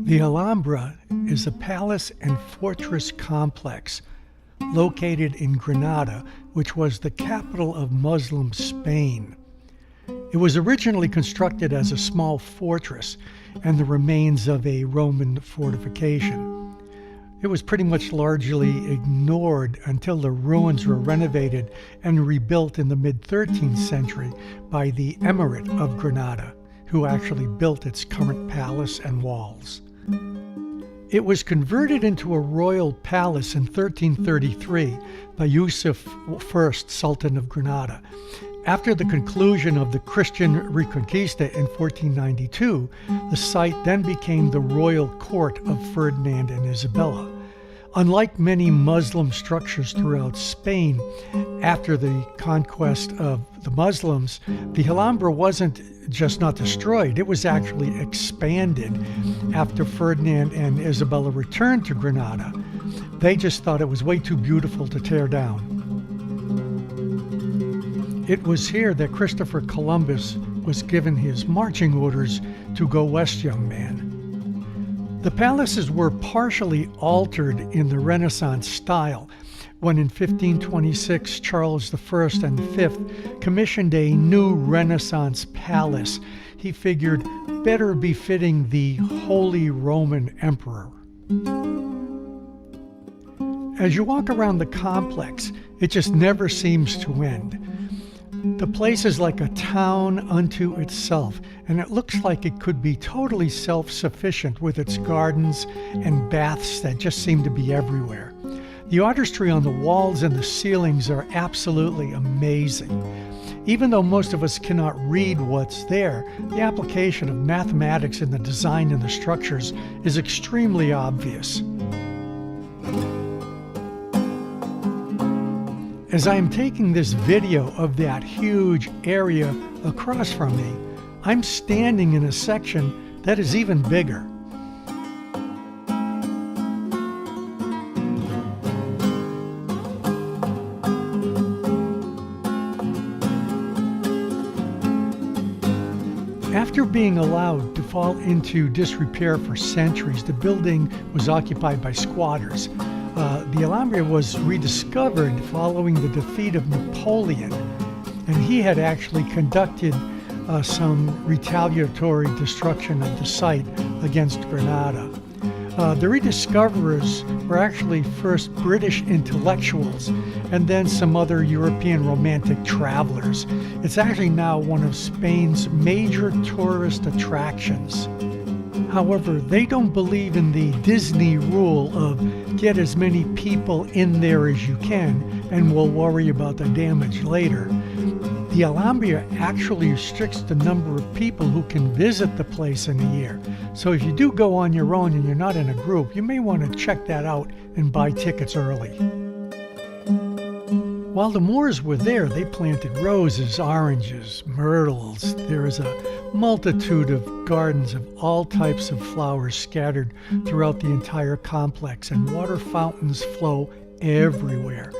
The Alhambra is a palace and fortress complex located in Granada, which was the capital of Muslim Spain. It was originally constructed as a small fortress and the remains of a Roman fortification. It was pretty much largely ignored until the ruins were renovated and rebuilt in the mid-13th century by the Emirate of Granada, who actually built its current palace and walls. It was converted into a royal palace in 1333 by Yusuf I, Sultan of Granada. After the conclusion of the Christian Reconquista in 1492, the site then became the royal court of Ferdinand and Isabella. Unlike many Muslim structures throughout Spain, after the conquest of the Muslims, the Alhambra wasn't just not destroyed, it was actually expanded after Ferdinand and Isabella returned to Granada. They just thought it was way too beautiful to tear down. It was here that Christopher Columbus was given his marching orders to go west, young man. The palaces were partially altered in the Renaissance style when in 1526 Charles I and V commissioned a new Renaissance palace he figured better befitting the Holy Roman Emperor. As you walk around the complex, it just never seems to end. The place is like a town unto itself, and it looks like it could be totally self-sufficient with its gardens and baths that just seem to be everywhere. The artistry on the walls and the ceilings are absolutely amazing. Even though most of us cannot read what's there, the application of mathematics in the design and the structures is extremely obvious. As I am taking this video of that huge area across from me, I'm standing in a section that is even bigger. After being allowed to fall into disrepair for centuries, the building was occupied by squatters. The Alhambra was rediscovered following the defeat of Napoleon, and he had actually conducted some retaliatory destruction of the site against Granada. The rediscoverers were actually first British intellectuals and then some other European romantic travelers. It's actually now one of Spain's major tourist attractions. However, they don't believe in the Disney rule of get as many people in there as you can and we'll worry about the damage later. The Alhambra actually restricts the number of people who can visit the place in a year. So if you do go on your own and you're not in a group, you may want to check that out and buy tickets early. While the Moors were there, they planted roses, oranges, myrtles. There is a multitude of gardens of all types of flowers scattered throughout the entire complex, and water fountains flow everywhere.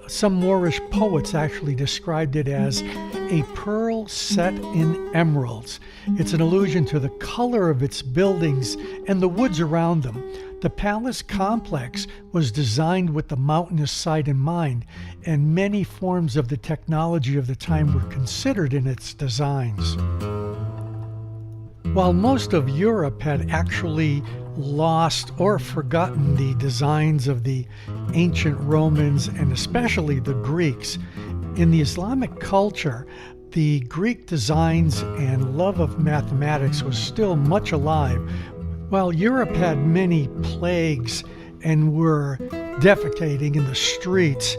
Some Moorish poets actually described it as a pearl set in emeralds. It's an allusion to the color of its buildings and the woods around them. The palace complex was designed with the mountainous site in mind, and many forms of the technology of the time were considered in its designs. While most of Europe had actually lost or forgotten the designs of the ancient Romans and especially the Greeks, in the Islamic culture, the Greek designs and love of mathematics was still much alive. While Europe had many plagues and were defecating in the streets,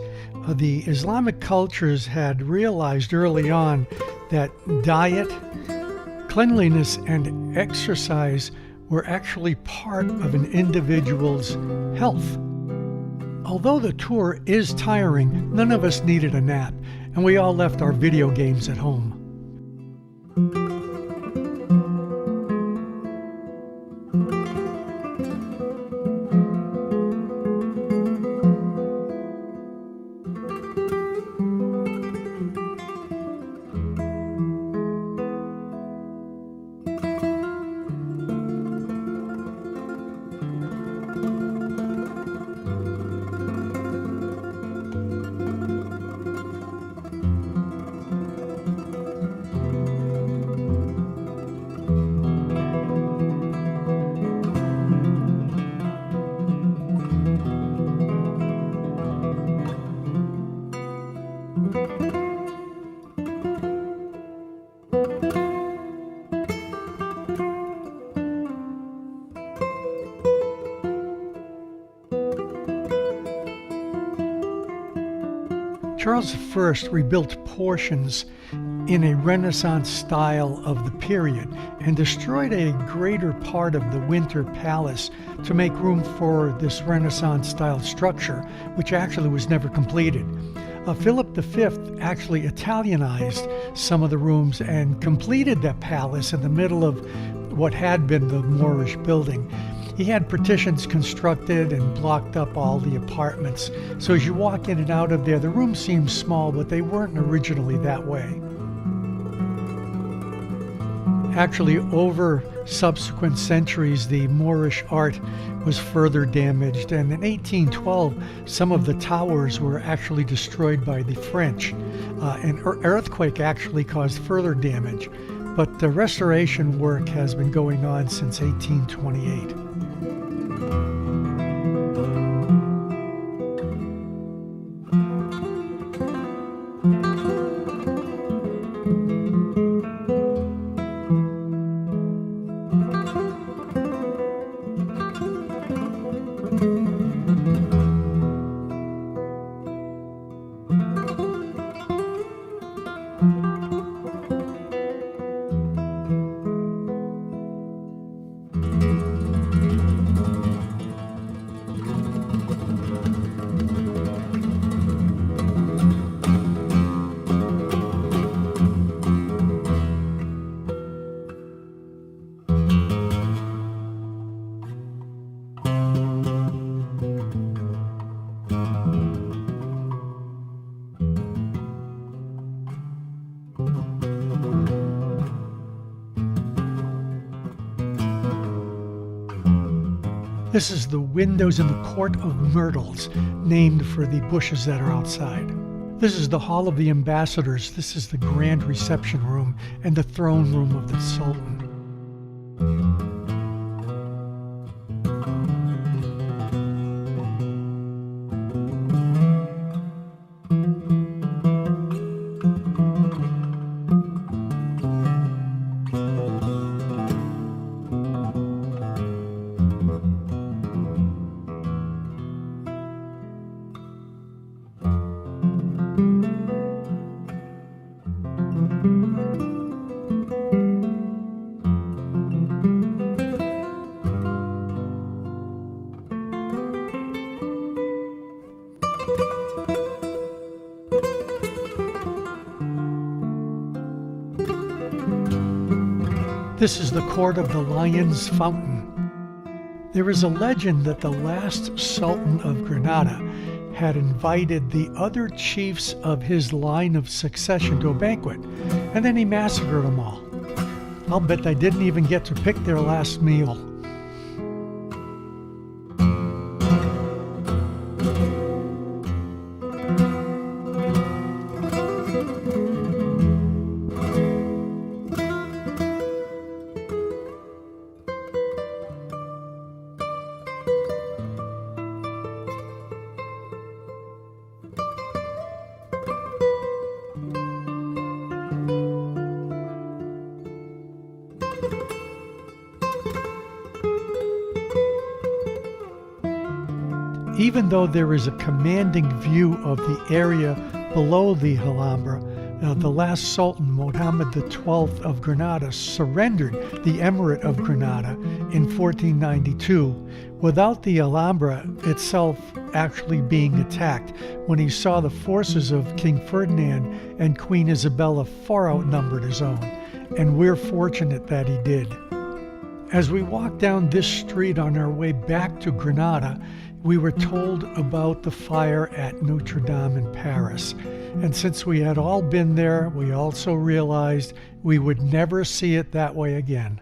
the Islamic cultures had realized early on that diet, cleanliness, and exercise were actually part of an individual's health. Although the tour is tiring, none of us needed a nap, and we all left our video games at home. Charles I rebuilt portions in a Renaissance style of the period and destroyed a greater part of the Winter Palace to make room for this Renaissance style structure, which actually was never completed. Philip V actually Italianized some of the rooms and completed that palace in the middle of what had been the Moorish building. He had partitions constructed and blocked up all the apartments. So as you walk in and out of there, the rooms seem small, but they weren't originally that way. Actually, over subsequent centuries, the Moorish art was further damaged, and in 1812, some of the towers were actually destroyed by the French. An earthquake actually caused further damage, but the restoration work has been going on since 1828. This is the windows in the Court of Myrtles, named for the bushes that are outside. This is the Hall of the Ambassadors. This is the grand reception room and the throne room of the Sultan. This is the Court of the Lion's Fountain. There is a legend that the last Sultan of Granada had invited the other chiefs of his line of succession to a banquet, and then he massacred them all. I'll bet they didn't even get to pick their last meal. Even though there is a commanding view of the area below the Alhambra, the last Sultan, Mohammed XII of Granada, surrendered the Emirate of Granada in 1492 without the Alhambra itself actually being attacked when he saw the forces of King Ferdinand and Queen Isabella far outnumbered his own. And we're fortunate that he did. As we walked down this street on our way back to Granada, we were told about the fire at Notre Dame in Paris. And since we had all been there, we also realized we would never see it that way again.